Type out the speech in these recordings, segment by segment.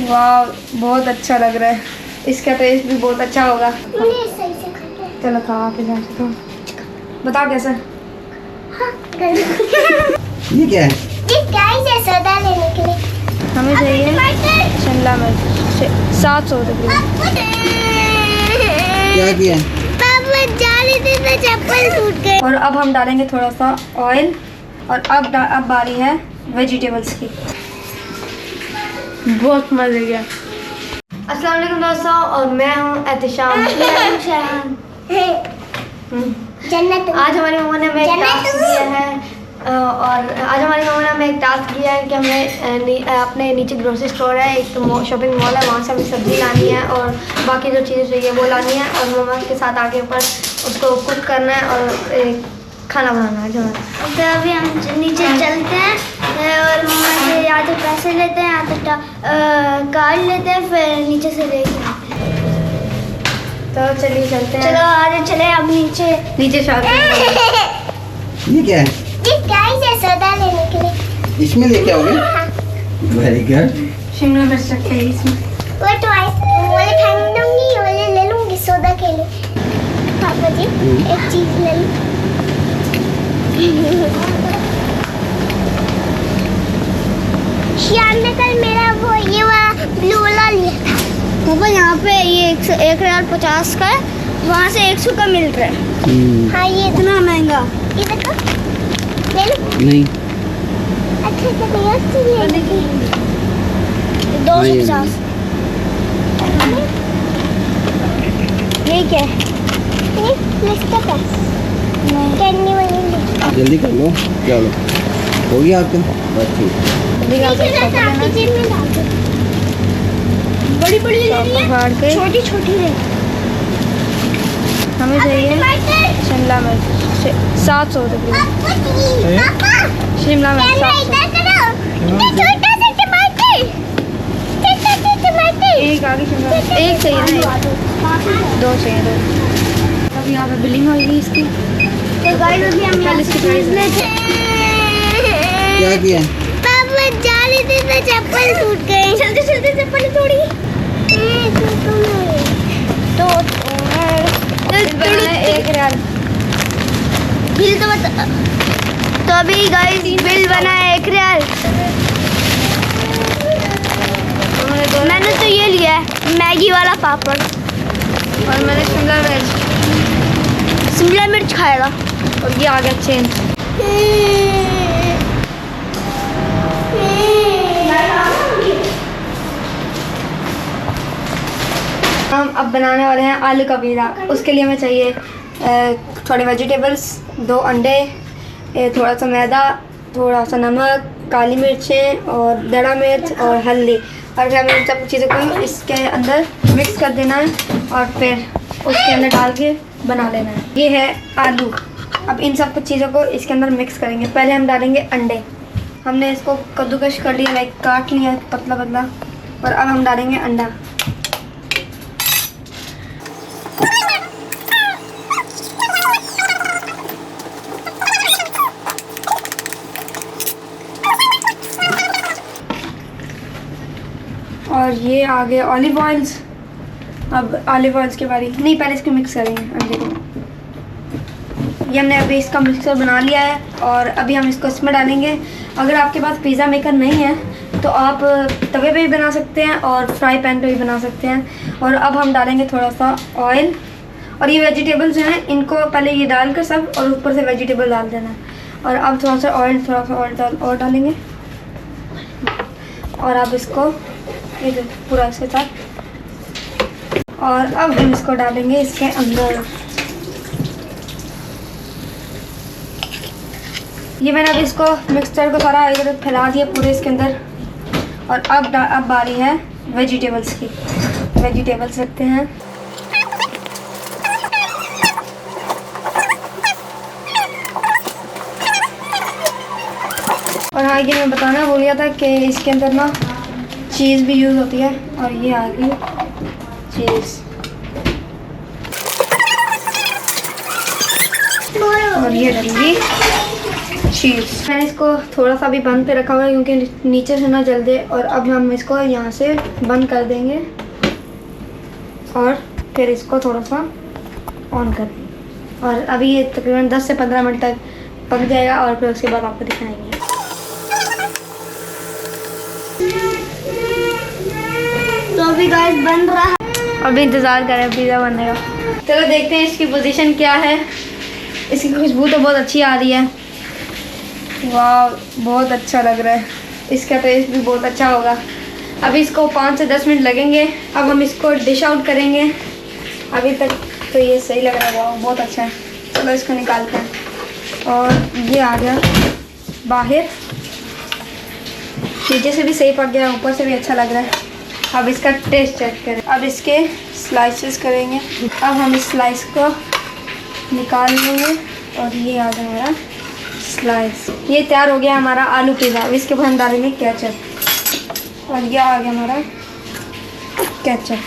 वाह बहुत अच्छा लग रहा है, इसका टेस्ट भी बहुत अच्छा होगा। चलो खाओ आप ध्यान से, तो बताओ कैसा। ये क्या है? ये सोडा लेने के लिए हमें चाहिए शिमला मिर्च 700 रुपये। क्या किया? पापा जाली थे तो चप्पल टूट गए। और अब हम डालेंगे थोड़ा सा ऑयल, और अब बारी है वेजिटेबल्स की। बहुत मज़े गया। अस्सलाम वालेकुम दोस्तों, और मैं हूँ एहतिशाम। जन्नत। आज हमारी मम्मा ने हमें एक टास्क दिया है, और आज हमारी मम्मा ने हमें एक टास्क दिया है कि हमें अपने नीचे ग्रोसरी स्टोर है, एक शॉपिंग मॉल है, वहाँ से हमें सब्ज़ी लानी है और बाकी जो चीज़ें चाहिए वो लानी है, और मम्मा के साथ आगे ऊपर उसको कुक करना है और खाना बनाना है। जो तो अभी हम नीचे चलते हैं और मम्मा से या तो पैसे लेते हैं या तो कार्ड लेते हैं, फिर नीचे से लेके आते हैं। तो चलिए चलते हैं। चलो आगे चले अब नीचे शॉपिंग। ये क्या है? ये सोडा लेने के लिए इसमें लेके आओगे? Very good. शिमला मिर्च रखे हैं इसमें। वो तो वाले खाने दूंगी, वाले ले लूंगी सोडा के लिए। पापा जी एक चीज ले लूं। श्याम ने कल मेरा वो ये वाला ब्लू वाला लिया था। पापा यहाँ पे ये 1.50 का है, वहाँ से 100 का मिल रहा है। हाँ ये इतना महंगा। ये देखो ले लो। नहीं। अच्छा तो भैया चाहिए 250। ये क्या है? ये लिस्टअप है। कैंडी वाली जल्दी कर लो। चलो हो गया आपका? बस ठीक। आपकी जेब में डाल दो। बड़ी बड़ी लेनी है, छोटी छोटी ले। हमें चाहिए शिमला मिर्च 700 रुपये। शिमला मिर्च 700। एक आगे शिमला मिर्च, एक चाहिए ना, 2 चाहिए, 2। अब यहाँ पे बिलिंग होगी इसकी। तो गाइस अभी हम कल इसकी प्राइस है। क्या किया? पापा जाली थे तो चप्पल टूट गए। चलते चलते चप्पल तोड़ी। तो 1 रियाल। बिल तो बता। तो अभी गाइस बिल बना है 1 रियाल। मैंने तो ये लिया है मैगी वाला पापड़, और मैंने शिमला मिर्च खाएगा। और ये आ गया चेन। हम अब बनाने वाले हैं आलू का पीज़ा। उसके लिए हमें चाहिए थोड़े वेजिटेबल्स, 2 अंडे, थोड़ा सा मैदा, थोड़ा सा नमक, काली मिर्चें और दड़ा मिर्च और हल्दी। और फिर हमें इन सब चीज़ों को इसके अंदर मिक्स कर देना है और फिर उसके अंदर डाल के बना लेना है। ये है आलू। अब इन सब कुछ चीज़ों को इसके अंदर मिक्स करेंगे। पहले हम डालेंगे अंडे। हमने इसको कद्दूकश कर लिया, लाइक काट लिया पतला पतला, और अब हम डालेंगे अंडा। और ये आ गए ऑलिव ऑयल्स। अब ऑलिव ऑयल्स के बारी नहीं, पहले इसको मिक्स करेंगे अंडे को। ये हमने अभी इसका मिक्सर बना लिया है, और अभी हम इसको इसमें डालेंगे। अगर आपके पास पिज़्ज़ा मेकर नहीं है तो आप तवे पे भी बना सकते हैं और फ्राई पैन पे भी बना सकते हैं। और अब हम डालेंगे थोड़ा सा ऑयल, और ये वेजिटेबल्स जो हैं इनको पहले ये डालकर सब, और ऊपर से वेजिटेबल डाल देना है। और अब थोड़ा सा ऑयल और डालेंगे, और अब इसको ये पूरा इसके साथ। और अब हम इसको डालेंगे इसके अंदर। ये मैंने अब इसको मिक्सचर को सारा इधर फैला दिया पूरे इसके अंदर। और अब बारी है वेजिटेबल्स की। वेजिटेबल्स रखते हैं। और हाँ, ये मैं बताना भूल गया था कि इसके अंदर ना चीज़ भी यूज़ होती है, और ये आ गई चीज़। और ये डालेंगी चीज़। मैंने इसको थोड़ा सा भी बंद पे रखा हुआ है क्योंकि नीचे से ना जल दे। और अब हम इसको यहाँ से बंद कर देंगे और फिर इसको थोड़ा सा ऑन कर देंगे। और अभी ये तकरीबन 10 से 15 मिनट तक पक जाएगा और फिर उसके बाद आपको दिखाएंगे। तो अभी गाइस बन रहा है। अभी इंतज़ार करें पिज़्ज़ा बनने का। चलो देखते हैं इसकी पोजीशन क्या है। इसकी खुशबू तो बहुत अच्छी आ रही है। वाह, बहुत अच्छा लग रहा है। इसका टेस्ट भी बहुत अच्छा होगा। अभी इसको 5 से 10 मिनट लगेंगे। अब हम इसको डिश आउट करेंगे। अभी तक तो ये सही लग रहा है। वाह, बहुत अच्छा है। चलो इसको निकालते हैं। और ये आ गया बाहर। नीचे से भी सही पक गया, ऊपर से भी अच्छा लग रहा है। अब इसका टेस्ट चेक करें। अब इसके स्लाइसेस करेंगे। अब हम इस स्लाइस को निकाल लेंगे और ये आ गया हमारा स्लाइस। ये तैयार हो गया हमारा आलू पिज़्ज़ा। अब इसके बाद हम डालेंगे केचप और ये आ गया हमारा केचप।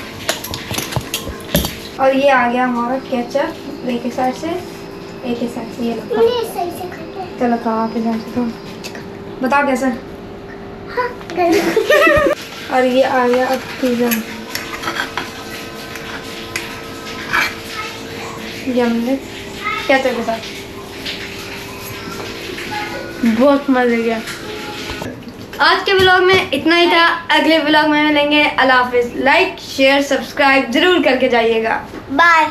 और ये आ गया हमारा केचप एक ही साइड से एक ही साइड से। ये लो, चलो खाओ आप इधर से। तो बताओ कैसा। और ये आ गया अब पिज़्ज़ा। यम्मी केचप के साथ, बहुत मज़े गया। आज के व्लॉग में इतना ही था। अगले व्लॉग में मिलेंगे। अल्लाह हाफिज़। लाइक शेयर सब्सक्राइब ज़रूर करके जाइएगा। बाय।